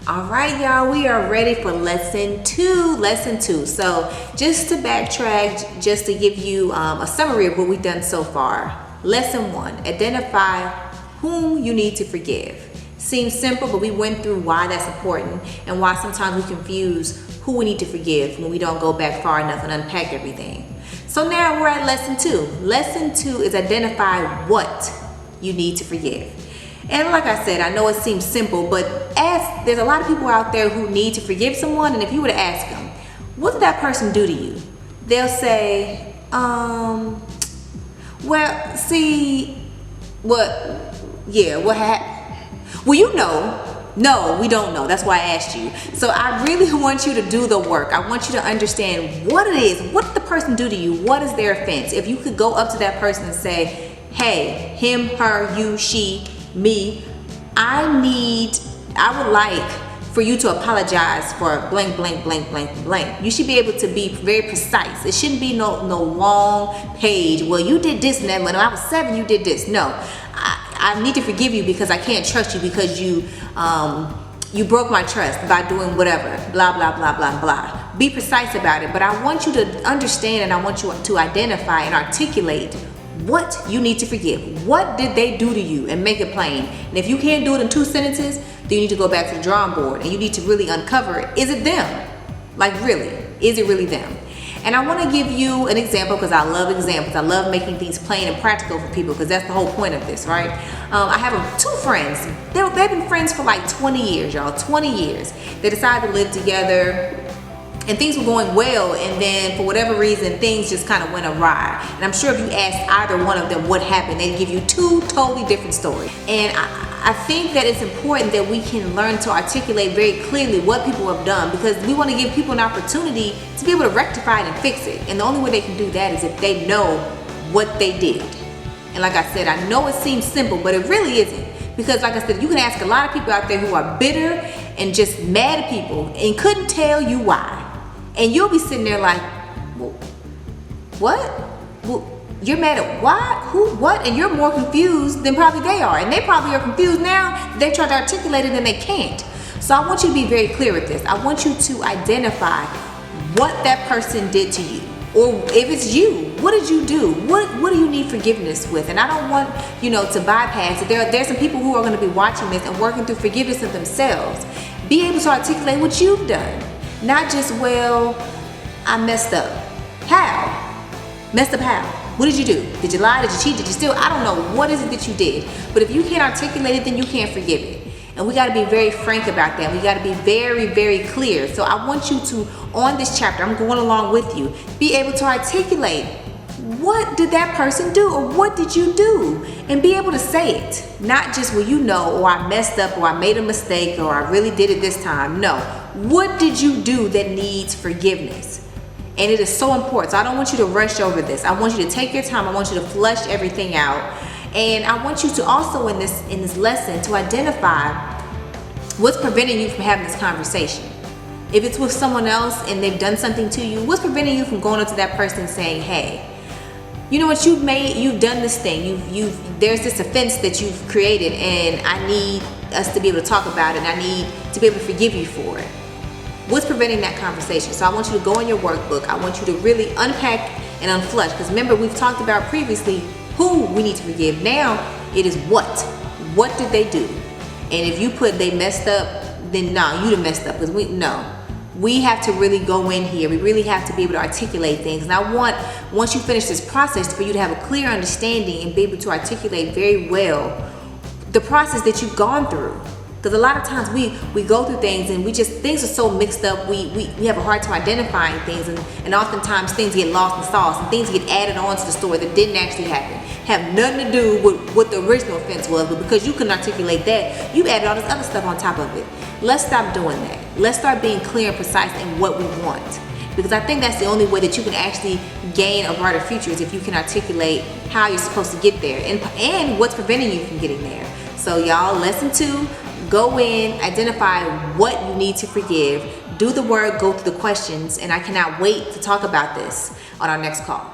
All right, y'all, we are ready for lesson two. So just to backtrack, just to give you a summary of what we've done so far. Lesson one, identify whom you need to forgive. Seems simple, but we went through why that's important and why sometimes we confuse who we need to forgive when we don't go back far enough and unpack everything. So now we're at lesson two. Lesson two is identify what you need to forgive. And like I said, I know it seems simple, but there's a lot of people out there who need to forgive someone, and if you were to ask them, what did that person do to you? They'll say, well, see, what happened? Well, no, we don't know. That's why I asked you. So I really want you to do the work. I want you to understand what it is. What did the person do to you? What is their offense? If you could go up to that person and say, hey, him, her, you, she, me, I would like for you to apologize for blank, blank, blank, blank, blank. You should be able to be very precise. It shouldn't be no long page. Well, you did this and then when I was 7, you did this. No, I need to forgive you because I can't trust you because you broke my trust by doing whatever, blah, blah, blah, blah, blah. Be precise about it, but I want you to understand and I want you to identify and articulate what you need to forgive. What did they do to you? And make it plain. And if you can't do it in 2 sentences, then you need to go back to the drawing board and you need to really uncover it. Is it them? Like really, is it really them? And I want to give you an example because I love examples. I love making things plain and practical for people because that's the whole point of this, right? I have 2 friends. They've been friends for like 20 years, y'all, 20 years. They decided to live together and things were going well, and then for whatever reason, things just kind of went awry. And I'm sure if you asked either one of them what happened, they'd give you 2 totally different stories. And I think that it's important that we can learn to articulate very clearly what people have done because we want to give people an opportunity to be able to rectify it and fix it. And the only way they can do that is if they know what they did. And like I said, I know it seems simple, but it really isn't. Because like I said, you can ask a lot of people out there who are bitter and just mad at people and couldn't tell you why. And you'll be sitting there like, well, what? Well, you're mad at why? Who? What? And you're more confused than probably they are. And they probably are confused now. They try to articulate it and they can't. So I want you to be very clear with this. I want you to identify what that person did to you. Or if it's you, what did you do? What do you need forgiveness with? And I don't want, to bypass it. There's some people who are going to be watching this and working through forgiveness of themselves. Be able to articulate what you've done. Not just, well, I messed up. How? Messed up how? What did you do? Did you lie? Did you cheat? Did you steal? I don't know. What is it that you did? But if you can't articulate it, then you can't forgive it. And we got to be very frank about that. We got to be very, very clear. So I want you to, on this chapter, I'm going along with you, be able to articulate what did that person do or what did you do? And be able to say it. Not just, well, or I messed up or I made a mistake or I really did it this time. No. What did you do that needs forgiveness? And it is so important. So I don't want you to rush over this. I want you to take your time. I want you to flush everything out. And I want you to also in this lesson to identify what's preventing you from having this conversation. If it's with someone else and they've done something to you, what's preventing you from going up to that person and saying, hey, you know what, you've done this thing. There's this offense that you've created and I need us to be able to talk about it and I need to be able to forgive you for it. What's preventing that conversation? So I want you to go in your workbook. I want you to really unpack and unflush. Because remember, we've talked about previously who we need to forgive. Now it is what. What did they do? And if you put they messed up, then no, you done messed up. Because we have to really go in here. We really have to be able to articulate things. And I want, once you finish this process, for you to have a clear understanding and be able to articulate very well the process that you've gone through. Because a lot of times we go through things and things are so mixed up, we have a hard time identifying things and oftentimes things get lost in sauce and things get added on to the story that didn't actually happen. Have nothing to do with what the original offense was, but because you couldn't articulate that, you added all this other stuff on top of it. Let's stop doing that. Let's start being clear and precise in what we want. Because I think that's the only way that you can actually gain a brighter future is if you can articulate how you're supposed to get there and what's preventing you from getting there. So y'all, lesson 2, go in, identify what you need to forgive, do the work, go through the questions, and I cannot wait to talk about this on our next call.